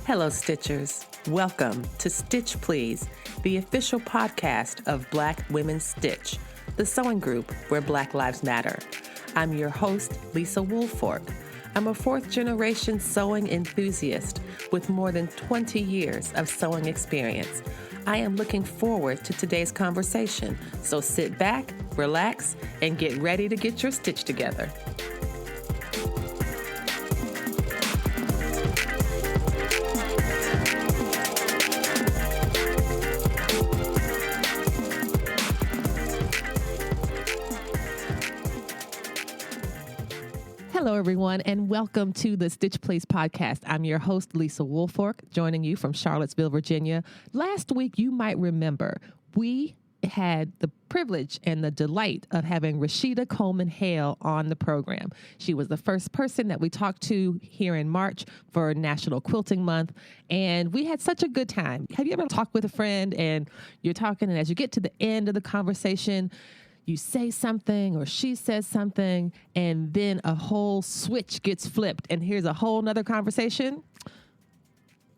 Hello, Stitchers. Welcome to Stitch Please, the official podcast of Black Women Stitch, the sewing group where Black Lives Matter. I'm your host, Lisa Woolfork. I'm a fourth-generation sewing enthusiast with more than 20 years of sewing experience. I am looking forward to today's conversation, so sit back, relax, and get ready to get your stitch together. Hello, everyone, and welcome to the Stitch Please podcast. I'm your host, Lisa Woolfork, joining you from Charlottesville, Virginia. Last week, you might remember, we had the privilege and the delight of having Rashida Coleman-Hale on the program. She was the first person that we talked to here in March for National Quilting Month, and we had such a good time. Have you ever talked with a friend and you're talking, and as you get to the end of the conversation, you say something or she says something, and then a whole switch gets flipped, and here's a whole nother conversation?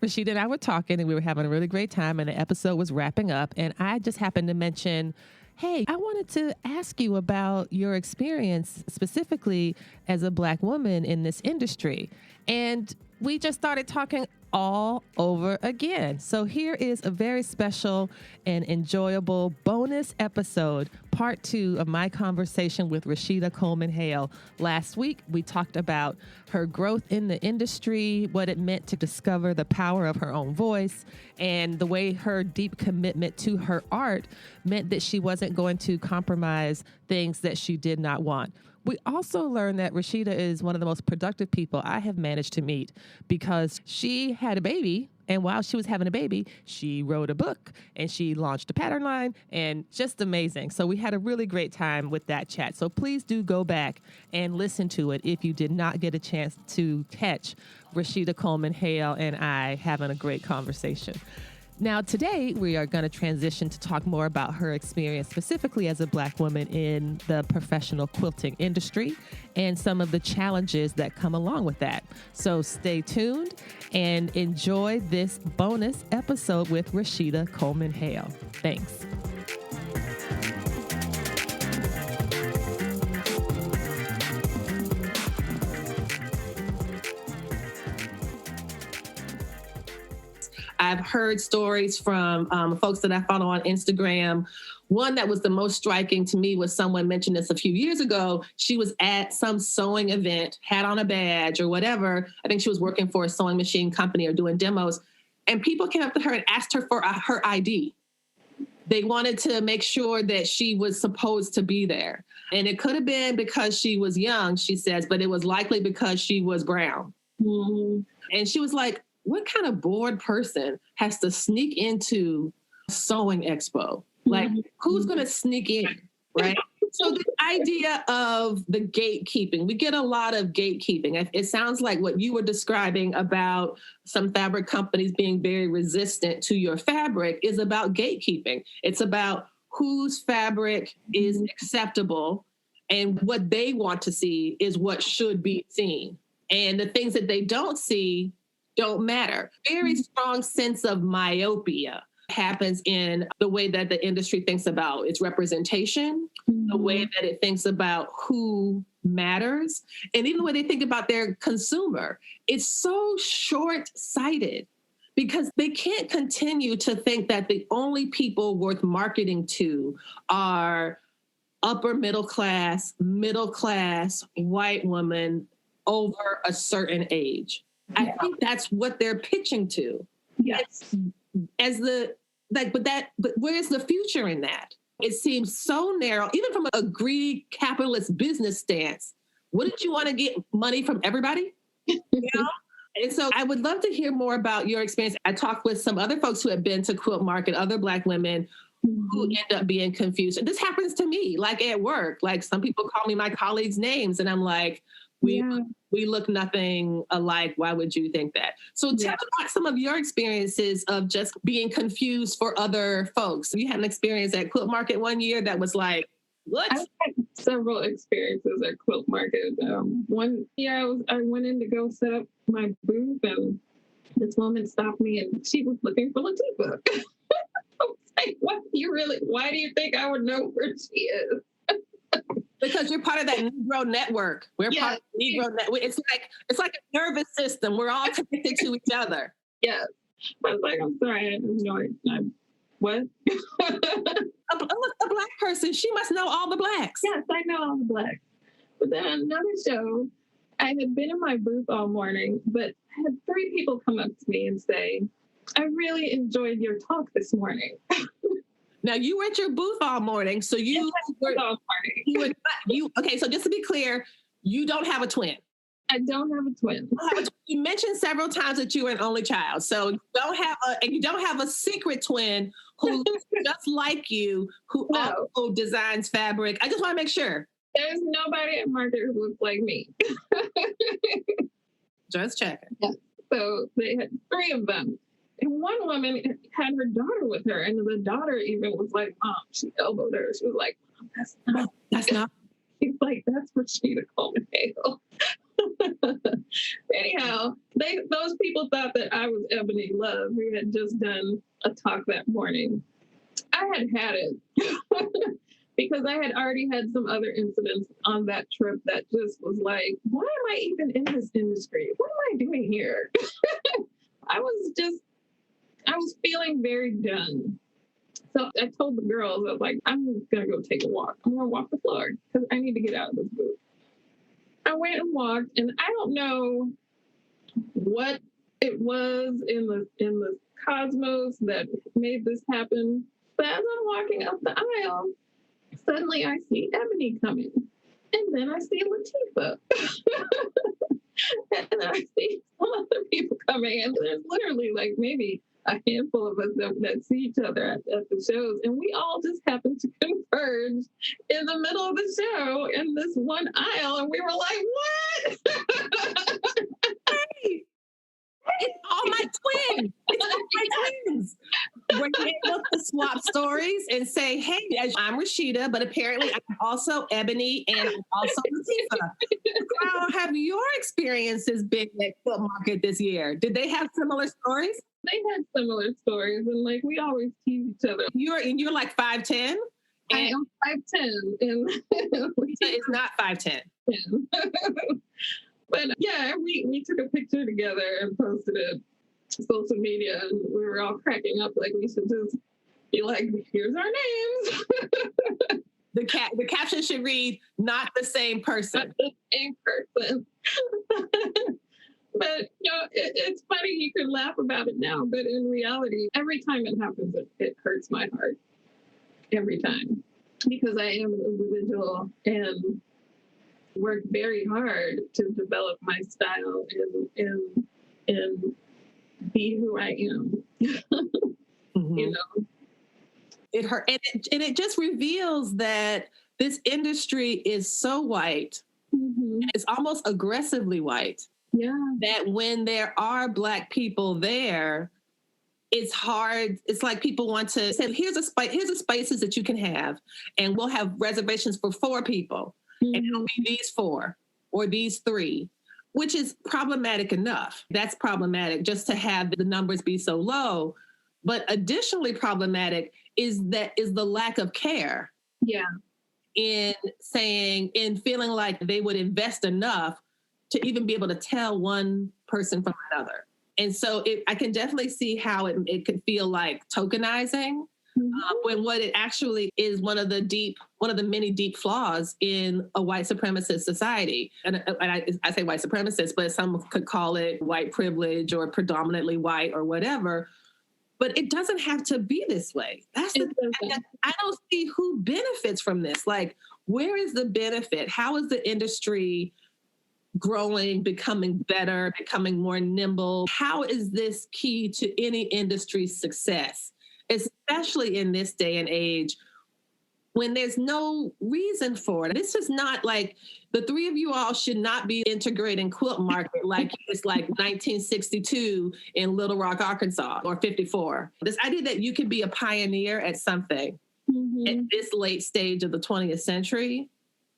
Rashida and I were talking, and we were having a really great time, and the episode was wrapping up, and I just happened to mention, hey, I wanted to ask you about your experience specifically as a Black woman in this industry. And we just started talking all over again. So here is a very special and enjoyable bonus episode, part 2 of my conversation with Rashida Coleman-Hale. Last week, we talked about her growth in the industry, what it meant to discover the power of her own voice, and the way her deep commitment to her art meant that she wasn't going to compromise things that she did not want. We also learned that Rashida is one of the most productive people I have managed to meet because she had a baby, and while she was having a baby, she wrote a book and she launched a pattern line, and just amazing. So we had a really great time with that chat. So please do go back and listen to it if you did not get a chance to catch Rashida Coleman-Hale and I having a great conversation. Now, today, we are going to transition to talk more about her experience specifically as a Black woman in the professional quilting industry and some of the challenges that come along with that. So stay tuned and enjoy this bonus episode with Rashida Coleman-Hale. Thanks. I've heard stories from folks that I follow on Instagram. One that was the most striking to me was someone mentioned this a few years ago. She was at some sewing event, had on a badge or whatever. I think she was working for a sewing machine company or doing demos. And people came up to her and asked her for her ID. They wanted to make sure that she was supposed to be there. And it could have been because she was young, she says, but it was likely because she was brown. Mm-hmm. And she was like, what kind of bored person has to sneak into a sewing expo? Like, who's going to sneak in, right? So the idea of the gatekeeping, we get a lot of gatekeeping. It sounds like what you were describing about some fabric companies being very resistant to your fabric is about gatekeeping. It's about whose fabric is acceptable, and what they want to see is what should be seen. And the things that they don't see don't matter. Very strong sense of myopia happens in the way that the industry thinks about its representation, the way that it thinks about who matters, and even the way they think about their consumer. It's so short-sighted because they can't continue to think that the only people worth marketing to are upper middle class, white women over a certain age. I think that's what they're pitching to. Yes. But where's the future in that? It seems so narrow, even from a greedy capitalist business stance. Wouldn't you want to get money from everybody? You know? And so I would love to hear more about your experience. I talked with some other folks who have been to Quilt Market, other Black women who end up being confused. And this happens to me, like at work. Like some people call me my colleagues' names, and I'm like, we look nothing alike. Why would you think that? So tell me about some of your experiences of just being confused for other folks. You had an experience at Quilt Market one year that was like, what? I've had several experiences at Quilt Market. One year I went in to go set up my booth, and this woman stopped me and she was looking for Latifah. I was like, why do you think I would know where she is? Because you're part of that Negro network. We're part of the Negro network. It's like a nervous system. We're all connected to each other. Yes. I was like, I'm sorry, I didn't know it. What? a Black person, she must know all the Blacks. Yes, I know all the Blacks. But then on another show, I had been in my booth all morning, but I had 3 people come up to me and say, I really enjoyed your talk this morning. Now, you were at your booth all morning, so you were all morning. Okay, so just to be clear, you don't have a twin. I don't have a twin. You mentioned several times that you were an only child, so you don't have a secret twin who looks just like you, who also designs fabric. I just want to make sure. There's nobody at Market who looks like me. Just checking. Yeah. So they had 3 of them. And one woman had her daughter with her, and the daughter even was like, Mom, she elbowed her. She was like, Mom, that's not. She's like, that's Rashida Coleman-Hale. Anyhow, those people thought that I was Ebony Love, who had just done a talk that morning. I had it because I had already had some other incidents on that trip that just was like, why am I even in this industry? What am I doing here? I was feeling very done. So I told the girls, I was like, I'm going to go take a walk. I'm going to walk the floor because I need to get out of this booth. I went and walked, and I don't know what it was in the cosmos that made this happen. But as I'm walking up the aisle, suddenly I see Ebony coming. And then I see Latifah. And then I see some other people coming. And there's literally like maybe a handful of us that see each other at the shows. And we all just happened to converge in the middle of the show in this one aisle. And we were like, what? Hey, it's all my twins. It's all my twins. We're able to swap stories and say, hey, I'm Rashida, but apparently I'm also Ebony and I'm also Latifah. How have your experiences been at Quilt Market this year? Did they have similar stories? They had similar stories, and like we always tease each other. You're like 5'10"? I am 5'10", and Latifah is not 5'10". But yeah, we took a picture together and posted it to social media, and we were all cracking up like we should just be like, here's our names. The caption should read, not the same person. Not the same person. But, it's funny, you can laugh about it now, but in reality, every time it happens, it hurts my heart. Every time. Because I am an individual and work very hard to develop my style and be who I am. Mm-hmm. You know? It hurt. And it just reveals that this industry is so white. Mm-hmm. It's almost aggressively white. Yeah. That when there are Black people there, it's hard. It's like people want to say, here's the spaces that you can have, and we'll have reservations for 4 people. Mm-hmm. And it'll be these 4 or these 3, which is problematic enough. That's problematic just to have the numbers be so low. But additionally problematic is the lack of care. Yeah. In feeling like they would invest enough to even be able to tell one person from another. And so I can definitely see how it could feel like tokenizing, mm-hmm. When what it actually is one of the many deep flaws in a white supremacist society. And I say white supremacist, but some could call it white privilege or predominantly white or whatever. But it doesn't have to be this way. That's I don't see who benefits from this. Like, where is the benefit? How is the industry growing, becoming better, becoming more nimble? How is this key to any industry's success, especially in this day and age when there's no reason for it? This is not like the 3 of you all should not be integrating Quilt Market like it's like 1962 in Little Rock, Arkansas, or 54. This idea that you could be a pioneer at something mm-hmm. at this late stage of the 20th century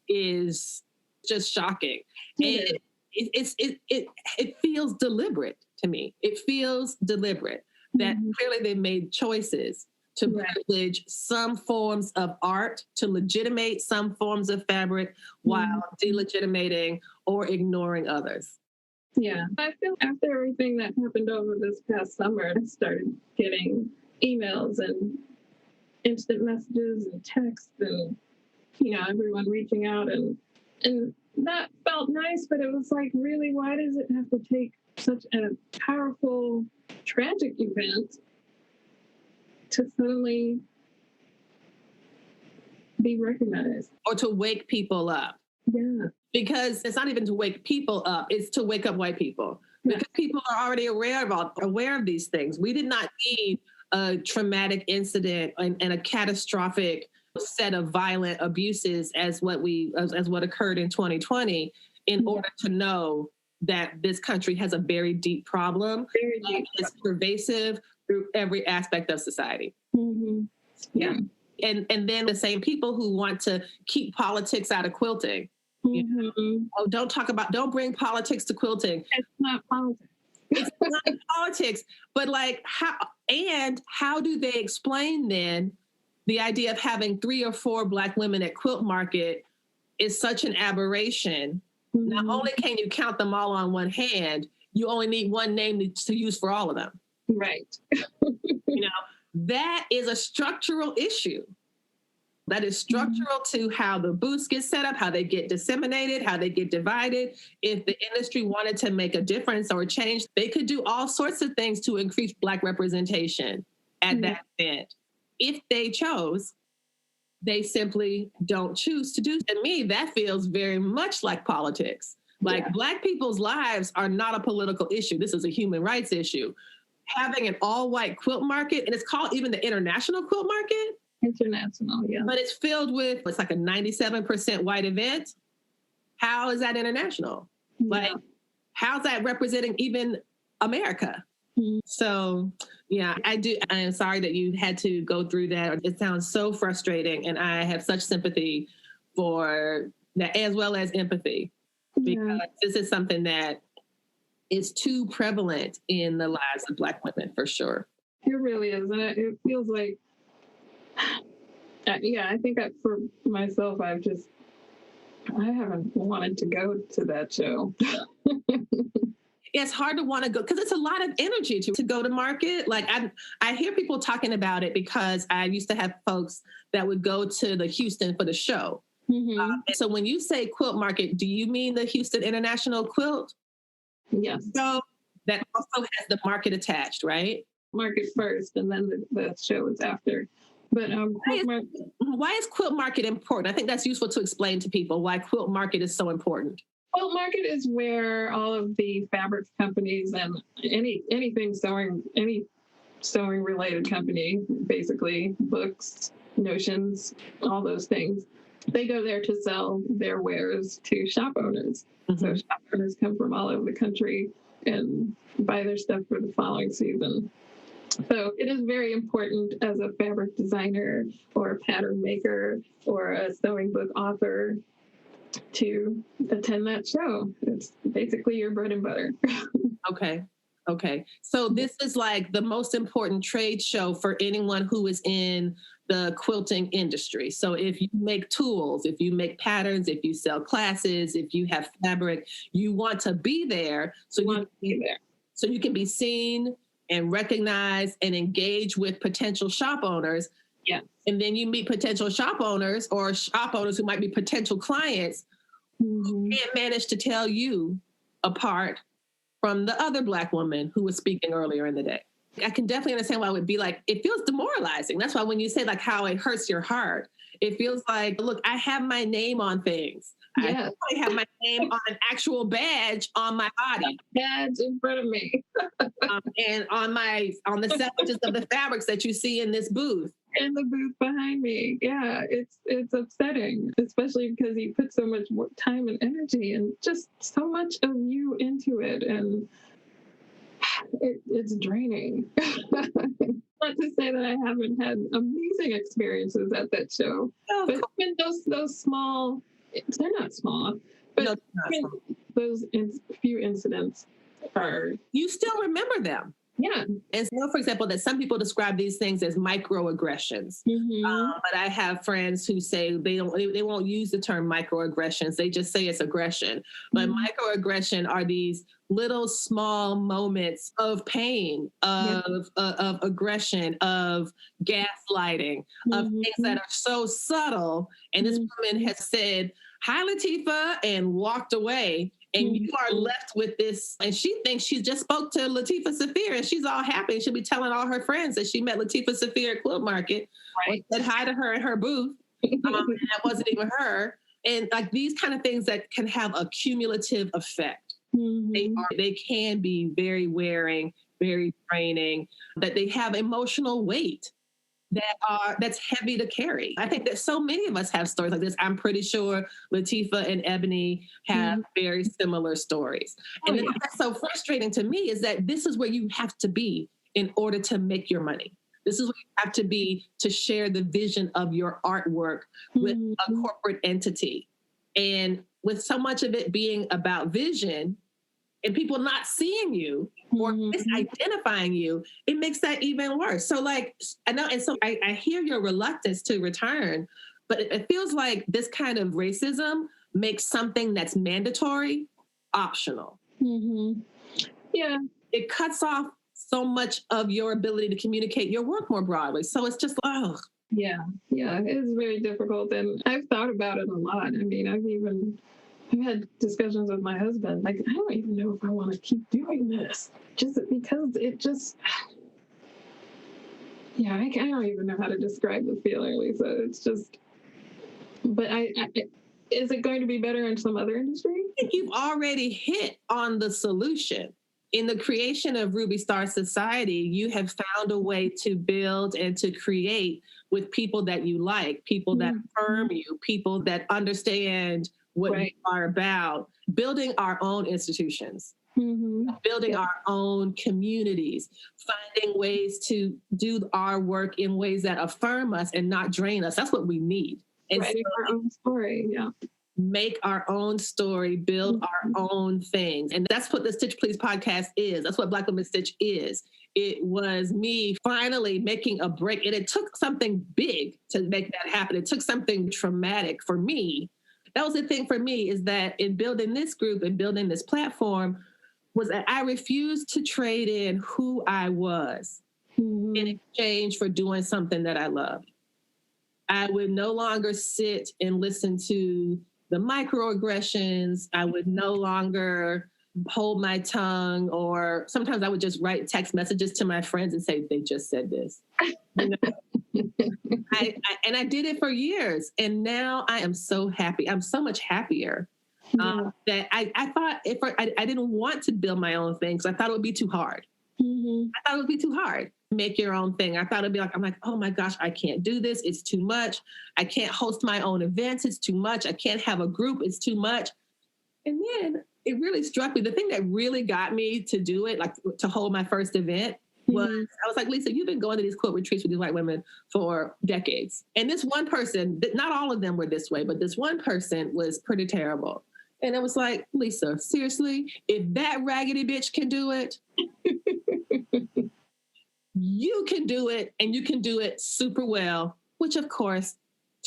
is just shocking. And it feels deliberate to me. It feels deliberate that clearly they made choices to privilege some forms of art, to legitimate some forms of fabric while delegitimating or ignoring others. Yeah, I feel after everything that happened over this past summer, I started getting emails and instant messages and texts and, everyone reaching out and that felt nice, but it was like, really, why does it have to take such a powerful, tragic event to suddenly be recognized? Or to wake people up. Yeah. Because it's not even to wake people up, it's to wake up white people. Because people are already aware of these things. We did not need a traumatic incident and a catastrophic set of violent abuses as what occurred in 2020 in order to know that this country has a very deep problem that is pervasive through every aspect of society. Yeah. And then the same people who want to keep politics out of quilting. Don't bring politics to quilting. It's not politics. It's not politics, but how do they explain then the idea of having 3 or 4 Black women at Quilt Market is such an aberration? Not only can you count them all on one hand, you only need one name to use for all of them. Right. That is a structural issue. That is structural to how the booths get set up, how they get disseminated, how they get divided. If the industry wanted to make a difference or change, they could do all sorts of things to increase Black representation at that event. If they chose, they simply don't choose to do. To me, that feels very much like politics. Black people's lives are not a political issue. This is a human rights issue. Having an all-white quilt market, and it's called even the International Quilt Market. International, yeah. But it's filled with, it's like a 97% white event. How is that international? Yeah. How's that representing even America? So, yeah, I am sorry that you had to go through that. It sounds so frustrating, and I have such sympathy for that, as well as empathy, because this is something that is too prevalent in the lives of Black women, for sure. It really is, and it feels like, I think for myself, I haven't wanted to go to that show. It's hard to want to go because it's a lot of energy to go to market. Like I hear people talking about it because I used to have folks that would go to the Houston for the show. So when you say quilt market, do you mean the Houston International Quilt? Yes. So that also has the market attached, right? Market first, and then the show is after. But why is quilt market important? I think that's useful to explain to people why quilt market is so important. Quilt market is where all of the fabric companies and anything sewing, any sewing related company, basically books, notions, all those things, they go there to sell their wares to shop owners. So shop owners come from all over the country and buy their stuff for the following season. So it is very important as a fabric designer or a pattern maker or a sewing book author to attend that show. It's basically your bread and butter. Okay. So this is like the most important trade show for anyone who is in the quilting industry. So if you make tools, if you make patterns, if you sell classes, if you have fabric, you want to be there. So you can be seen and recognize and engage with potential shop owners. Yeah. And then you meet potential shop owners or shop owners who might be potential clients who can't manage to tell you apart from the other Black woman who was speaking earlier in the day. I can definitely understand why it would be like, it feels demoralizing. That's why when you say like how it hurts your heart, it feels like, look, I have my name on things. Yes. I have my name on an actual badge on my body. Badge in front of me. And on the savages of the fabrics that you see in this booth. In the booth behind me. Yeah, it's upsetting, especially because you put so much more time and energy and just so much of you into it. And it's draining. Not to say that I haven't had amazing experiences at that show, but even those small, they're not small, but those few incidents her. You still remember them. Yeah. And so, for example, that some people describe these things as microaggressions. But I have friends who say they won't use the term microaggressions. They just say it's aggression. But microaggression are these little small moments of pain, of aggression, of gaslighting, of things that are so subtle. And this woman has said, "Hi, Latifah," and walked away. And you are left with this, and she thinks she just spoke to Latifah Saafir, and she's all happy. She'll be telling all her friends that she met Latifah Saafir at Quilt Market, right? Said hi to her in her booth. And that wasn't even her. And like these kind of things that can have a cumulative effect. They can be very wearing, very draining, that they have emotional weight that's heavy to carry. I think that so many of us have stories like this. I'm pretty sure Latifah and Ebony have very similar stories. And that's so frustrating to me is that this is where you have to be in order to make your money. This is where you have to be to share the vision of your artwork with a corporate entity. And with so much of it being about vision, and people not seeing you or misidentifying you, it makes that even worse. So like, I know, and so I hear your reluctance to return, but it feels like this kind of racism makes something that's mandatory optional. Yeah. It cuts off so much of your ability to communicate your work more broadly. So it's just, oh. Yeah, it's very difficult. And I've thought about it a lot. I mean, I've had discussions with my husband. Like, I don't even know if I want to keep doing this, just because it just, I don't even know how to describe the feeling, Lisa. It's just, but is it going to be better in some other industry? I think you've already hit on the solution. In the creation of Ruby Star Society, you have found a way to build and to create with people that you like, people that affirm you, people that understand what you are about, building our own institutions, building our own communities, finding ways to do our work in ways that affirm us and not drain us. That's what we need. And writing our own story, make our own story, build our own things. And that's what the Stitch Please podcast is. That's what Black Women Stitch is. It was me finally making a break. And it took something big to make that happen. It took something traumatic for me. That was the thing for me, is that in building this group and building this platform, was that I refused to trade in who I was in exchange for doing something that I loved. I would no longer sit and listen to the microaggressions. I would no longer hold my tongue, or sometimes I would just write text messages to my friends and say, they just said this. You know? I did it for years. And now I am so happy. I'm so much happier that I thought I didn't want to build my own thing because I thought it would be too hard. I thought it would be too hard. Make your own thing. I thought it'd be like, I'm like, oh my gosh, I can't do this. It's too much. I can't host my own events. It's too much. I can't have a group. It's too much. And then it really struck me. The thing that really got me to do it, like to hold my first event, was I was like, Lisa, you've been going to these quilt retreats with these white women for decades. And this one person, not all of them were this way, but this one person was pretty terrible. And it was like, Lisa, seriously, if that raggedy bitch can do it, you can do it, and you can do it super well, which of course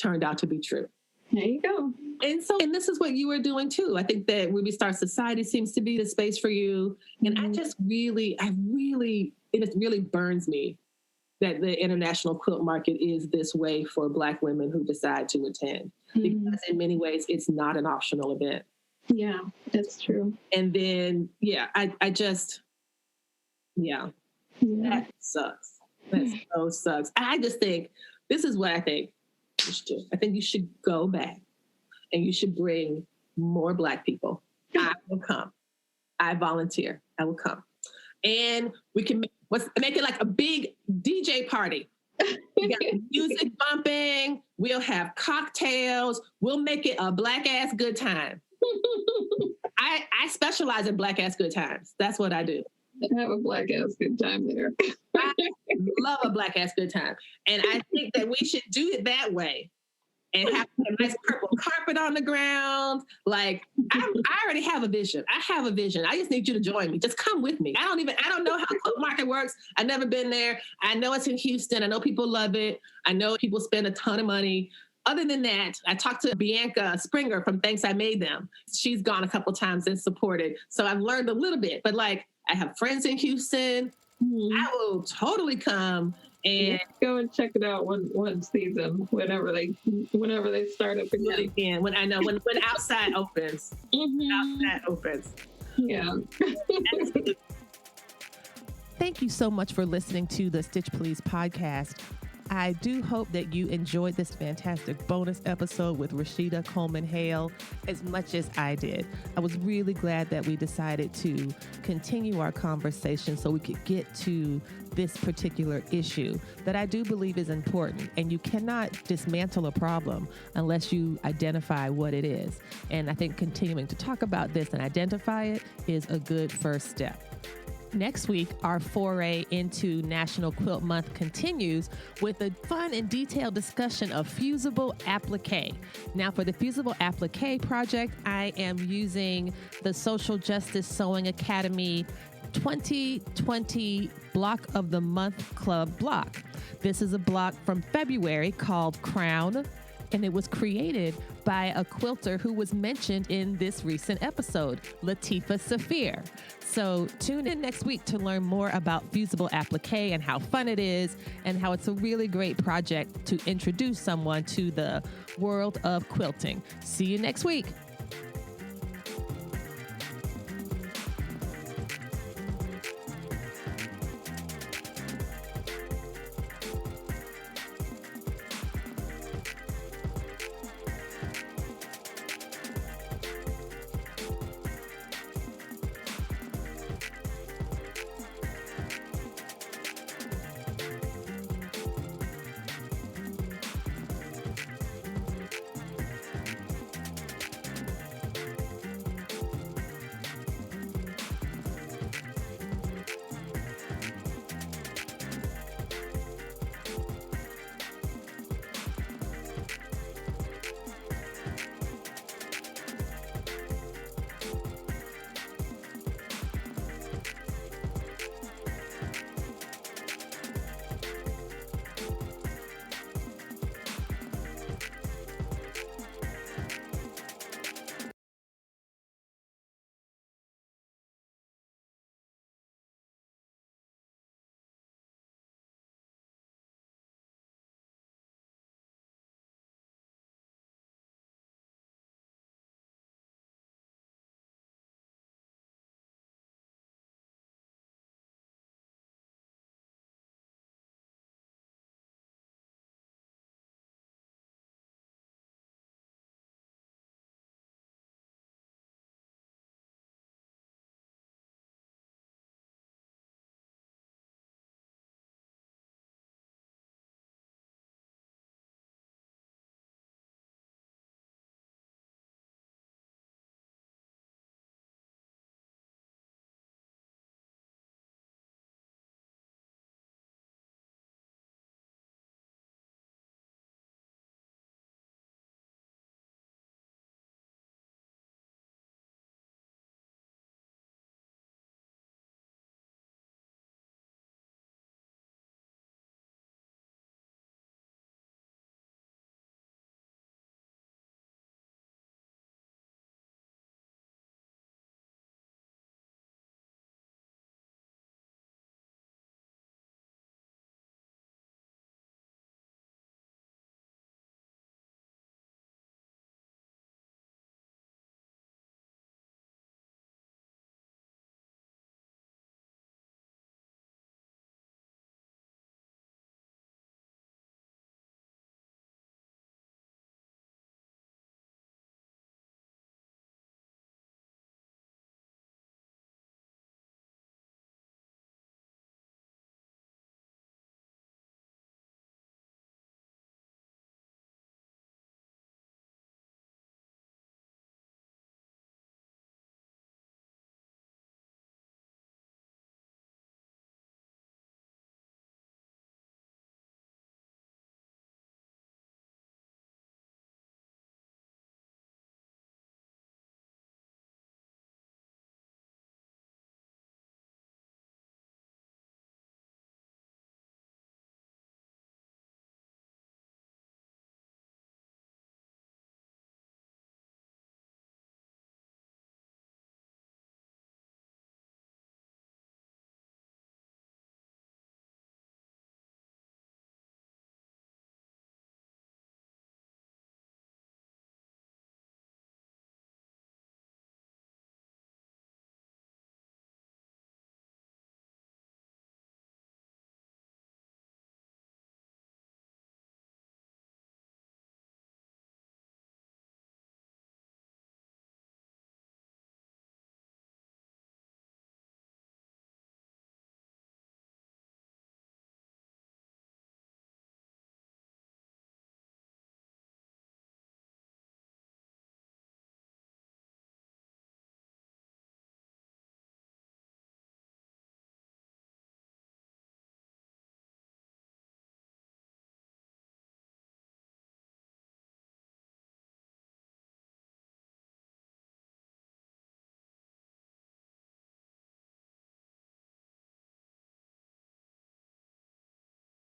turned out to be true. There you go. And this is what you are doing too. I think that Ruby Star Society seems to be the space for you. And it really burns me that the International Quilt Market is this way for Black women who decide to attend. Because in many ways, it's not an optional event. Yeah, that's true. And then, that sucks. That so sucks. I just think, this is what I think you should do. I think you should go back and you should bring more Black people. I will come. I volunteer. I will come. And we can make it like a big DJ party. We got music bumping. We'll have cocktails. We'll make it a Black ass good time. I specialize in Black ass good times. That's what I do. Have a Black ass good time there. I love a Black ass good time. And I think that we should do it that way. and have a nice purple carpet on the ground. Like, I already have a vision. I have a vision. I just need you to join me. Just come with me. I don't know how Quilt Market works. I've never been there. I know it's in Houston. I know people love it. I know people spend a ton of money. Other than that, I talked to Bianca Springer from Thanks I Made Them. She's gone a couple times and supported. So I've learned a little bit, but like, I have friends in Houston. I will totally come and go and check it out one season, whenever they start up again. When outside opens. Outside opens. Yeah. Thank you so much for listening to the Stitch Please podcast. I do hope that you enjoyed this fantastic bonus episode with Rashida Coleman-Hale as much as I did. I was really glad that we decided to continue our conversation so we could get to this particular issue that I do believe is important. And you cannot dismantle a problem unless you identify what it is. And I think continuing to talk about this and identify it is a good first step. Next week, our foray into National Quilt Month continues with a fun and detailed discussion of fusible applique. Now, for the fusible applique project, I am using the Social Justice Sewing Academy 2020 Block of the Month Club block. This is a block from February called Crown, and it was created by a quilter who was mentioned in this recent episode, Latifa Safir. So tune in next week to learn more about fusible applique and how fun it is and how it's a really great project to introduce someone to the world of quilting. See you next week.